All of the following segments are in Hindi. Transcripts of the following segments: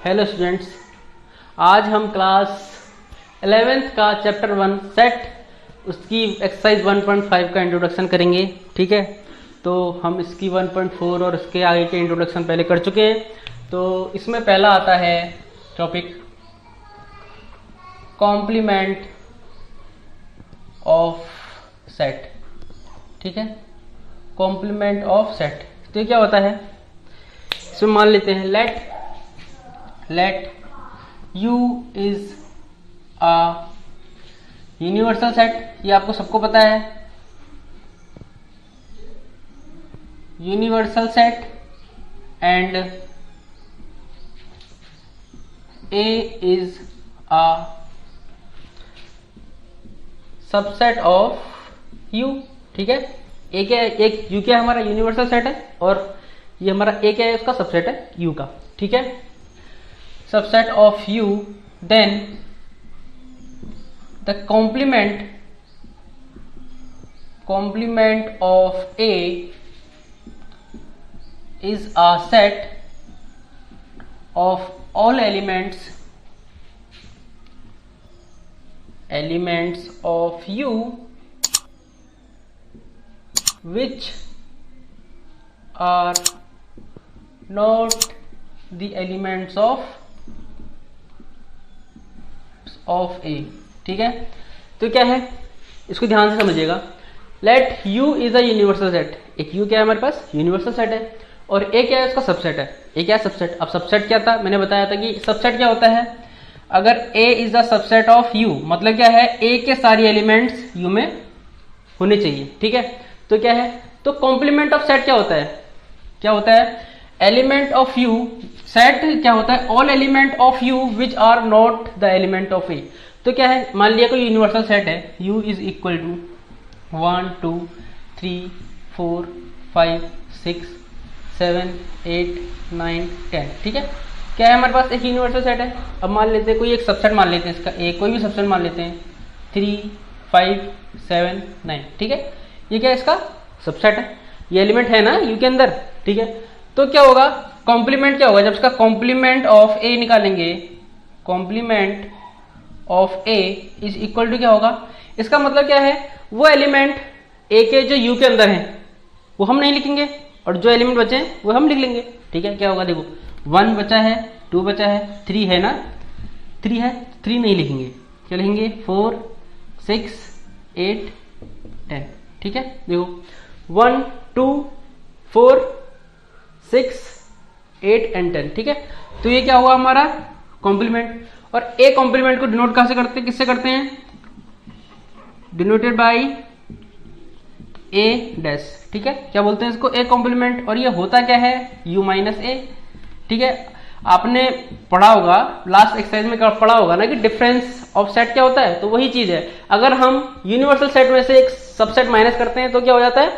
हेलो स्टूडेंट्स, आज हम क्लास 11th का चैप्टर 1 सेट उसकी एक्सरसाइज 1.5 का इंट्रोडक्शन करेंगे। ठीक है, तो हम इसकी 1.4 और इसके आगे के इंट्रोडक्शन पहले कर चुके हैं। तो इसमें पहला आता है टॉपिक कॉम्प्लीमेंट ऑफ सेट। ठीक है, कॉम्प्लीमेंट ऑफ सेट तो ये क्या होता है, इसमें मान लेते हैं let U is a universal set. ये आपको सबको पता है, universal set and A is a subset of U। ठीक है, एक U क्या है, हमारा यूनिवर्सल सेट है और ये हमारा A क्या है, उसका सबसेट है U का। ठीक है, subset of U, then the complement of A is a set of all elements of U which are not the elements of A। ठीक है, तो क्या है, इसको ध्यान से समझिएगा। Let U is a universal set. एक U क्या है हमारे पास, यूनिवर्सल सेट है, और A क्या है, उसका सबसेट है। A क्या है, सबसेट। अब सबसेट क्या था, मैंने बताया था कि सबसेट क्या होता है, अगर A is the subset of U मतलब क्या है, A के सारी एलिमेंट्स U में होने चाहिए। ठीक है, तो क्या है, तो कॉम्प्लीमेंट ऑफ सेट क्या होता है, एलिमेंट ऑफ U। सेट क्या होता है, all element of U which are not the element of A। तो क्या है, मान लिया कोई यूनिवर्सल सेट है, U इज इक्वल टू 1 2 3 4 5 6 7 8 9 10। ठीक है, क्या है, हमारे पास एक यूनिवर्सल सेट है। अब मान लेते हैं कोई एक सबसेट मान लेते हैं, इसका एक कोई भी सबसेट मान लेते हैं 3 5 7 9। ठीक है, ये क्या है, इसका सबसेट है, ये एलिमेंट है ना U के अंदर। ठीक है, तो क्या होगा, कॉम्प्लीमेंट क्या होगा, जब इसका कॉम्प्लीमेंट ऑफ A निकालेंगे, complement of A is equal to क्या होगा, इसका मतलब क्या है, वो एलिमेंट A के जो U के अंदर हैं वो हम नहीं लिखेंगे और जो एलिमेंट बचे हैं वो हम लिख लेंगे। ठीक है, क्या होगा, देखो 1 बचा है, 2 बचा है, 3 है ना, 3 है, 3 नहीं लिखेंगे, क्या लिखेंगे, 4 6 8 10। ठीक है, देखो 1 2 4 6 8 एंड 10। ठीक है, तो ये क्या हुआ हमारा कॉम्प्लीमेंट। और ए कॉम्प्लीमेंट को डिनोट कहां से करते हैं, किससे करते हैं, डिनोटेड बाई ए डैश। ठीक है, क्या बोलते हैं इसको, ए कॉम्प्लीमेंट। और ये होता क्या है, U माइनस ए। ठीक है, आपने पढ़ा होगा, लास्ट एक्सरसाइज में पढ़ा होगा ना कि डिफरेंस ऑफ सेट क्या होता है, तो वही चीज है। अगर हम यूनिवर्सल सेट में से एक सबसेट माइनस करते हैं तो क्या हो जाता है,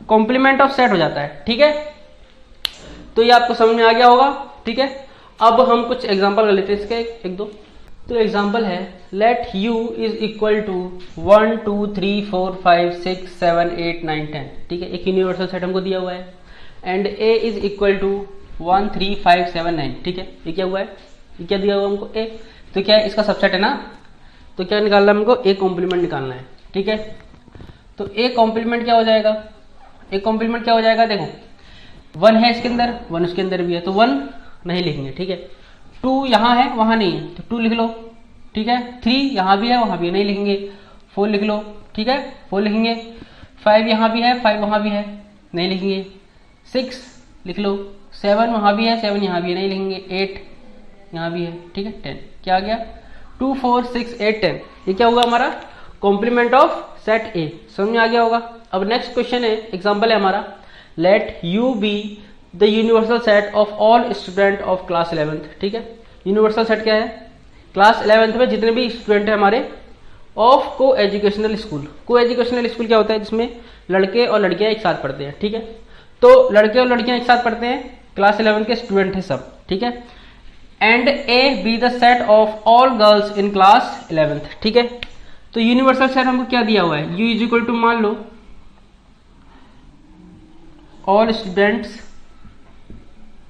कॉम्प्लीमेंट ऑफ सेट हो जाता है। ठीक है, तो ये आपको समझ में आ गया होगा। ठीक है, अब हम कुछ एग्जांपल कर लेते हैं इसके एक दो। तो एग्जांपल है, let U is equal to 1 2 3 4 5 6 7 8 9 10। ठीक है, एक यूनिवर्सल सेट हमको दिया हुआ है and A is equal to 1 3 5 7 9। ठीक है, ये क्या हुआ है, ये क्या दिया हुआ हमको, A। तो क्या है, इसका सबसेट है ना, तो क्या निकालना है हमको, A कॉम्प्लीमेंट निकालना है। ठीक है, तो A कॉम्प्लीमेंट क्या हो जाएगा, A कॉम्प्लीमेंट क्या हो जाएगा, देखो 1 है इसके अंदर, 1 उसके अंदर भी है, तो 1 नहीं लिखेंगे। ठीक है, 2 यहाँ है वहाँ नहीं है, तो 2 लिख लो। ठीक है, 3 यहाँ भी है वहाँ भी नहीं लिखेंगे, 4 लिख लो। ठीक है, 4 लिखेंगे। 5 यहाँ भी है, 5 वहाँ भी है, नहीं लिखेंगे। 6 लिख लो, 7 वहाँ भी है, 7 यहाँ भी है, नहीं लिखेंगे। 8 यहाँ भी है। ठीक है, 10 क्या आ गया, 2 4 6 8 10। ये क्या हुआ हमारा, कॉम्प्लीमेंट ऑफ सेट A। समझ में आ गया होगा। अब नेक्स्ट क्वेश्चन है, एग्जाम्पल है हमारा, let U be the universal set of all student of class 11th। ठीक है, यूनिवर्सल सेट क्या है, क्लास 11th में जितने भी स्टूडेंट हैं हमारे ऑफ को एजुकेशनल स्कूल। को एजुकेशनल स्कूल क्या होता है, जिसमें लड़के और लड़कियां एक साथ पढ़ते हैं। ठीक है, तो लड़के और लड़कियां एक साथ पढ़ते हैं, क्लास 11 के स्टूडेंट हैं सब। ठीक है, and A be the set of all girls in class 11th। ठीक है, तो यूनिवर्सल सेट हमको क्या दिया हुआ है, U इज इक्वल टू मान लो all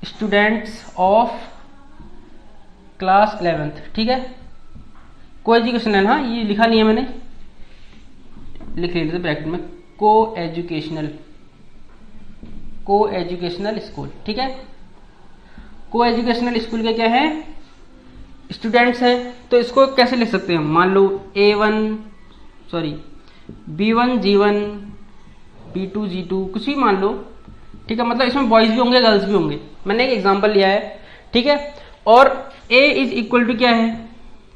students of class 11th, ठीक है, को एजुकेशनल, हाँ ये लिखा नहीं है मैंने, लिख लेते ब्रैकेट में, को एजुकेशनल स्कूल, ठीक है। को एजुकेशनल स्कूल के क्या है, स्टूडेंट्स हैं, तो इसको कैसे लिख सकते हैं, मान लो B1 G1 B2 G2 कुछ भी मान लो, ठीक है, मतलब इसमें बॉयज भी होंगे गर्ल्स भी होंगे, मैंने एक एग्जांपल लिया है, ठीक है। और A इज इक्वल टू क्या है,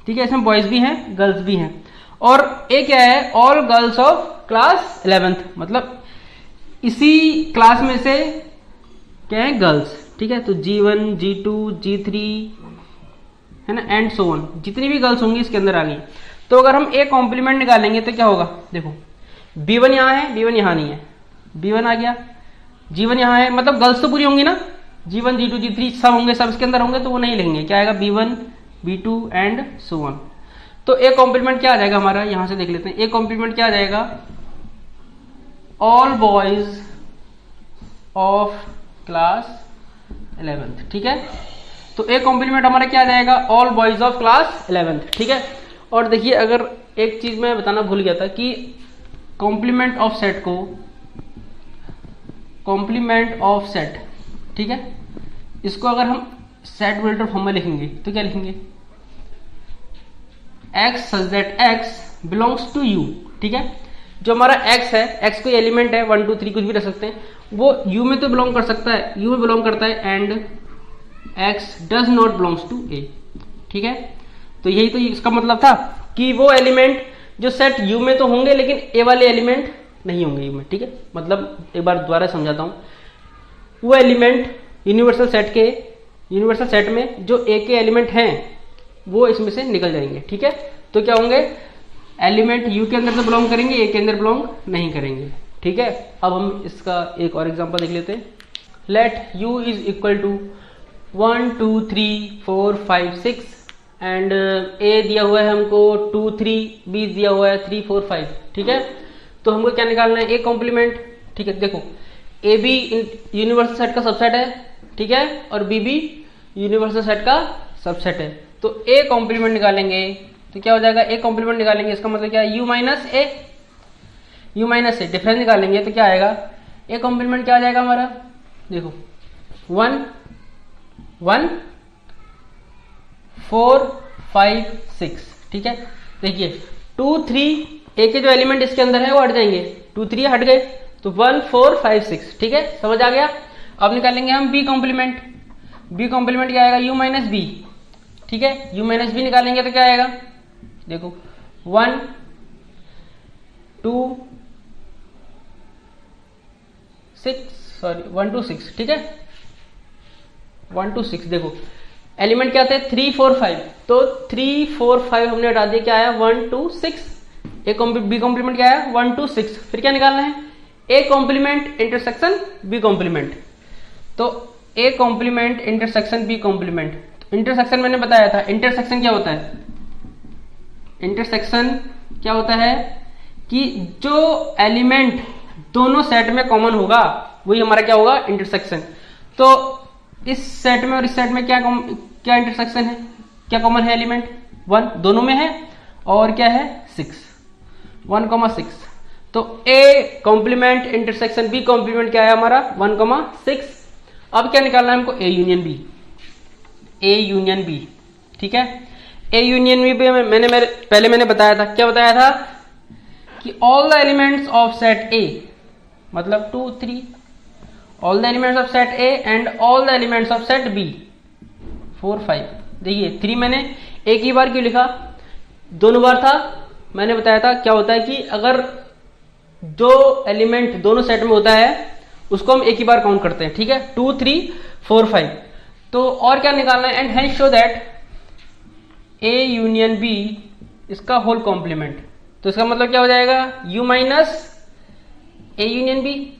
ठीक है, इसमें बॉयज भी हैं गर्ल्स भी हैं, और A क्या है, all girls of class 11th, मतलब इसी क्लास में से क्या है, गर्ल्स, ठीक है। तो G1 G2 G3 है ना, एंड सो ऑन, जितनी भी गर्ल्स होंगी इसके अंदर आ गई। तो अगर हम एक कॉम्प्लीमेंट निकालेंगे तो क्या होगा, देखो B1 यहाँ है, B1 यहाँ नहीं है, B1 आ गया, G1 यहाँ है, मतलब गर्ल्स तो पूरी होंगी ना, G1 G2 G3 सब होंगे, सब इसके अंदर होंगे, तो वो नहीं लेंगे, क्या आएगा, B1 B2 and so on. तो एक कॉम्प्लीमेंट क्या आ जाएगा हमारा, यहां से देख लेते हैं, एक कॉम्प्लीमेंट क्या आ जाएगा, all boys of class 11th, ठीक है। तो एक कॉम्प्लीमेंट हमारा क्या आ जाएगा, all boys of class 11th, ठीक है। और देखिए, अगर एक चीज मैं बताना भूल गया था कि कॉम्प्लीमेंट ऑफ सेट को, कॉम्प्लीमेंट ऑफ सेट, ठीक है, इसको अगर हम सेट वेक्टर फॉर्म में लिखेंगे तो क्या लिखेंगे, x such that x belongs to u, ठीक है। जो हमारा x है, x कोई एलिमेंट है, 1 2 3 कुछ भी रख सकते हैं, वो u में तो बिलोंग कर सकता है, u में बिलोंग करता है, and x does not belongs to a, ठीक है। तो यही तो इसका मतलब था कि वो एलिमेंट जो सेट u में तो होंगे लेकिन a वाले एलिमेंट नहीं होंगे u में, ठीक है। मतलब एक बार दोबारा समझाता हूं, वो एलिमेंट यूनिवर्सल सेट में जो a के एलिमेंट हैं वो इसमें से निकल जाएंगे, ठीक है। तो क्या होंगे, एलिमेंट u के अंदर तो बिलोंग करेंगे, a के अंदर बिलोंग नहीं करेंगे, ठीक है। अब हम इसका एक और एग्जांपल देख लेते हैं। Let u is equal to 1 2 3 4 5 6 and a दिया हुआ है हमको 2 3, b दिया हुआ है 3 4 5, ठीक है। तो हमको क्या निकालना है, a कॉम्प्लीमेंट, ठीक है। देखो a भी यूनिवर्सल सेट का सबसेट है, ठीक है, और b भी यूनिवर्सल सेट का सबसेट है। तो a कॉम्प्लीमेंट निकालेंगे तो क्या हो जाएगा, a कॉम्प्लीमेंट निकालेंगे, इसका मतलब क्या है, u माइनस a डिफरेंस निकालेंगे तो क्या आएगा, a कॉम्प्लीमेंट क्या आ जाएगा हमारा, देखो 1 1 4 5 6, ठीक है। देखिए 2 3 a के जो एलिमेंट इसके अंदर है वो हट जाएंगे, 2 3 हट गए, तो 1 4 5 6, ठीक है, समझ आ गया। अब निकालेंगे हम b कॉम्प्लीमेंट, b कॉम्प्लीमेंट क्या आएगा, u माइनस b, ठीक है। u माइनस बी निकालेंगे तो क्या आएगा, देखो 1 2 6, ठीक है, 1 2 6। देखो एलिमेंट क्या थे, 3 4 5, तो 3 4 5 हमने हटा दिया, क्या आया 1 2 6। बी कॉम्प्लीमेंट क्या आया 1 2 6, फिर क्या निकालना है, A complement intersection B complement. तो A complement intersection B complement, intersection मैंने बताया था, इंटरसेक्शन क्या होता है, इंटरसेक्शन क्या होता है कि जो एलिमेंट दोनों सेट में कॉमन होगा वही हमारा क्या होगा, इंटरसेक्शन। तो इस सेट में और इस सेट में क्या इंटरसेक्शन है, क्या कॉमन है, एलिमेंट 1 दोनों में है, और क्या है 6, 1,6। तो A complement intersection B complement क्या है हमारा 1,6। अब क्या निकालना है हमको, ए यूनियन बी, ठीक है। ए यूनियन बी पे मैंने बताया था, क्या बताया था कि all the elements of set A, मतलब 2 3, all the elements of set A and all the elements of set B 4 5। देखिए 3 मैंने एक ही बार क्यों लिखा, दोनों बार था, मैंने बताया था क्या होता है कि अगर जो एलिमेंट दोनों सेट में होता है उसको हम एक ही बार काउंट करते हैं, ठीक है, 2 3 4 5। तो और क्या निकालना है, and hence show that A union B इसका होल कॉम्प्लीमेंट। तो इसका मतलब क्या हो जाएगा, u minus A union B,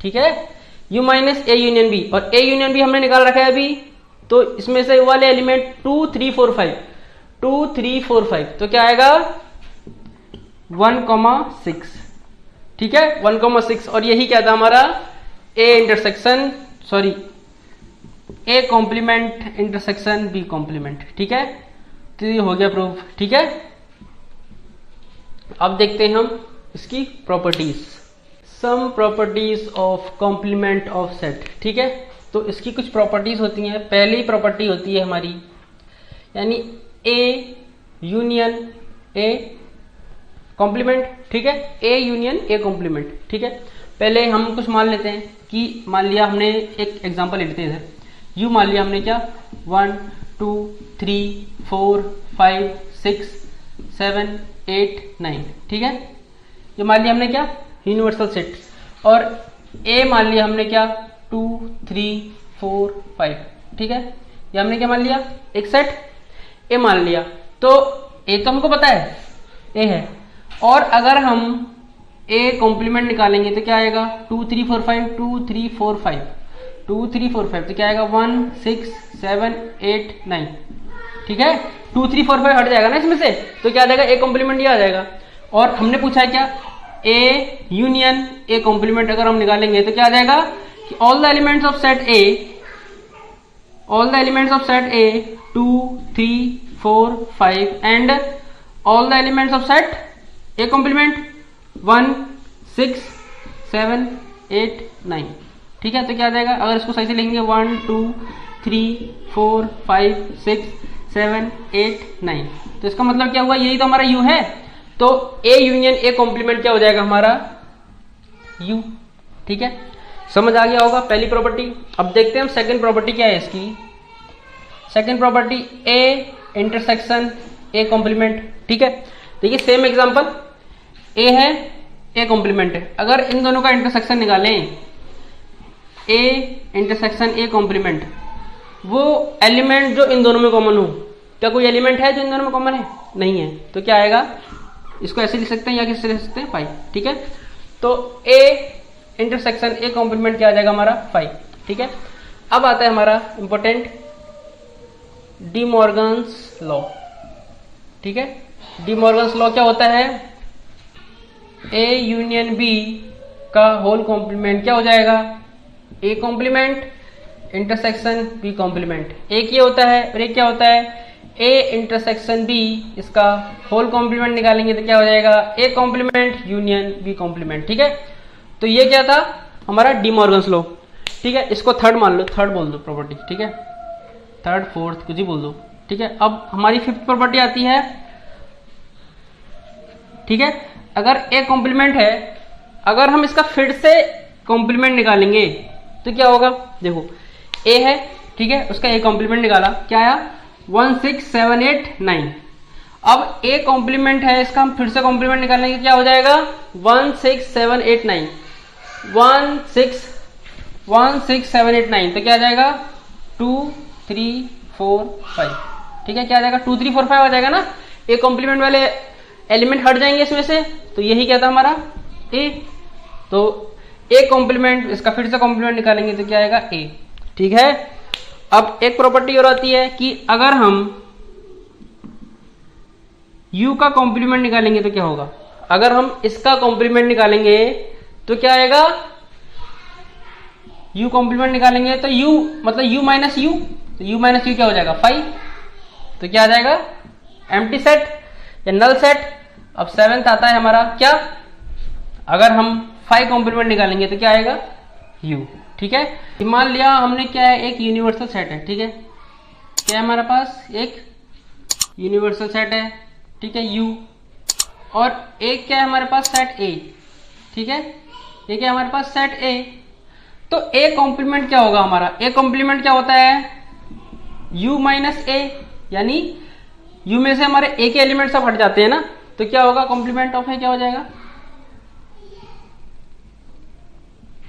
ठीक है, u minus A union B, और ए यूनियन बी हमने निकाल रखा है अभी, तो इसमें से वाले एलिमेंट 2 3 4 5, 2 3 4 5, तो क्या आएगा 1,6, ठीक है, 1,6। और यही क्या था हमारा A intersection, A complement intersection B complement. ठीक है, तो ये हो गया प्रूफ। ठीक है, अब देखते हैं हम इसकी properties, some properties of complement of set. ठीक है, तो इसकी कुछ प्रॉपर्टीज होती हैं। पहली प्रॉपर्टी होती है हमारी यानी ए यूनियन ए कॉम्प्लीमेंट। ठीक है, ए यूनियन ए कॉम्प्लीमेंट। ठीक है, पहले हम कुछ मान लेते हैं कि मान लिया हमने एक एग्जांपल लेते हैं, यू मान लिया हमने क्या 1 2 3 4 5 6 7 8 9। ठीक है, ये मान लिया हमने क्या यूनिवर्सल सेट, और ए मान लिया हमने क्या 2 3 4 5। ठीक है, ये हमने क्या मान लिया एक सेट ए मान लिया। तो ए तो हमको पता है ए है, और अगर हम ए कॉम्प्लीमेंट निकालेंगे तो क्या आएगा 2 3 4 5 2 3 4 5 2 3 4 5, तो क्या आएगा 1 6 7 8 9। ठीक है, 2 3 4 5 हट जाएगा ना इसमें से, तो क्या आ जाएगा ए कॉम्प्लीमेंट ये आ जाएगा। और हमने पूछा है क्या ए यूनियन ए कॉम्प्लीमेंट, अगर हम निकालेंगे तो क्या आ जाएगा कि all the elements of set A 2 3 4 5 and all the elements of set A complement 1 6 7 8 9। ठीक है, तो क्या आ जाएगा अगर इसको सही से लिखेंगे 1 2 3 4 5 6 7 8 9, तो इसका मतलब क्या हुआ, यही तो हमारा u है। तो ए यूनियन ए कॉम्प्लीमेंट क्या हो जाएगा हमारा u। ठीक है, समझ आ गया होगा पहली प्रॉपर्टी। अब देखते हैं हम सेकंड प्रॉपर्टी क्या है इसकी। Second property A intersection A complement. ठीक है, देखिए सेम एग्जांपल, ए है ए कॉम्प्लीमेंट है, अगर इन दोनों का इंटरसेक्शन निकालें ए इंटरसेक्शन ए कॉम्प्लीमेंट, वो एलिमेंट जो इन दोनों में कॉमन हो, क्या कोई एलिमेंट है जो इन दोनों में कॉमन है, नहीं है, तो क्या आएगा, इसको ऐसे लिख सकते हैं या किससे लिख सकते हैं 5। ठीक है, तो ए इंटरसेक्शन ए कॉम्प्लीमेंट क्या आ जाएगा हमारा 5। ठीक है, अब आता है हमारा इंपॉर्टेंट डी मॉर्गन्स लॉ। ठीक है, डी मॉर्गन्स लॉ क्या होता है, ए यूनियन बी का होल कॉम्प्लीमेंट क्या हो जाएगा A complement intersection B complement. एक ये होता है और एक क्या होता है ए इंटरसेक्शन बी, इसका होल कॉम्प्लीमेंट निकालेंगे तो क्या हो जाएगा A complement union B complement. ठीक है, तो ये क्या था हमारा डी मॉर्गन्स लॉ। ठीक है, इसको थर्ड मान लो, थर्ड बोल दो प्रॉपर्टी। ठीक है, थर्ड फोर्थ कुछ ही बोल दो। ठीक है, अब हमारी फिफ्थ प्रॉपर्टी आती है। ठीक है, अगर ए कॉम्प्लीमेंट है, अगर हम इसका फिर से कॉम्प्लीमेंट निकालेंगे तो क्या होगा, देखो ए है, ठीक है, उसका ए कॉम्प्लीमेंट निकाला, क्या आया 1 6 7 8 9। अब ए कॉम्प्लीमेंट है, इसका हम फिर से कॉम्प्लीमेंट निकालेंगे, क्या हो जाएगा 1 6 7 8 9 1 6 7 8 9, तो क्या आ जाएगा 2 3 4 5। ठीक है, क्या आ जाएगा 2 3 4 5 आ जाएगा ना, ए कॉम्प्लीमेंट वाले एलिमेंट हट जाएंगे इसमें से, तो यही क्या था हमारा ए। तो ए कॉम्प्लीमेंट, इसका फिर से कॉम्प्लीमेंट निकालेंगे तो क्या आएगा ए। ठीक है, अब एक प्रॉपर्टी और आती है कि अगर हम u का कॉम्प्लीमेंट निकालेंगे तो क्या होगा, अगर हम इसका कॉम्प्लीमेंट निकालेंगे तो क्या आएगा, u कॉम्प्लीमेंट निकालेंगे तो u मतलब u माइनस u, तो u माइनस u क्या हो जाएगा 5, तो क्या आ जाएगा एम्प्टी सेट या नल सेट। अब सेवेंथ आता है हमारा क्या, अगर हम 5 कॉम्प्लीमेंट निकालेंगे तो क्या आएगा u। ठीक है, मान लिया हमने क्या है एक यूनिवर्सल सेट है। ठीक है, क्या है हमारे पास एक यूनिवर्सल सेट है, ठीक है u, और एक क्या है हमारे पास सेट a। ठीक है, ये क्या है हमारे पास सेट a, तो a कॉम्प्लीमेंट क्या होगा हमारा, a कॉम्प्लीमेंट क्या होता है u माइनस a, यानी u में से हमारे a के एलिमेंट सब हट जाते हैं ना, तो क्या होगा कॉम्प्लीमेंट ऑफ a क्या हो जाएगा।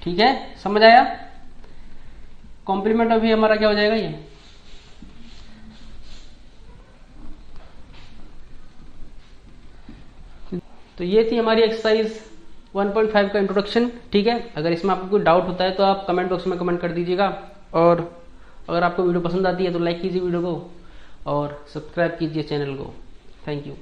ठीक है, समझ आया, कॉम्प्लीमेंट ऑफ a हमारा क्या हो जाएगा ये। तो ये थी हमारी एक्सरसाइज 1.5 का इंट्रोडक्शन। ठीक है, अगर इसमें आपको कोई डाउट होता है तो आप कमेंट बॉक्स में कमेंट कर दीजिएगा, और अगर आपको वीडियो पसंद आती है तो लाइक कीजिए वीडियो को और सब्सक्राइब कीजिए चैनल को। Thank you.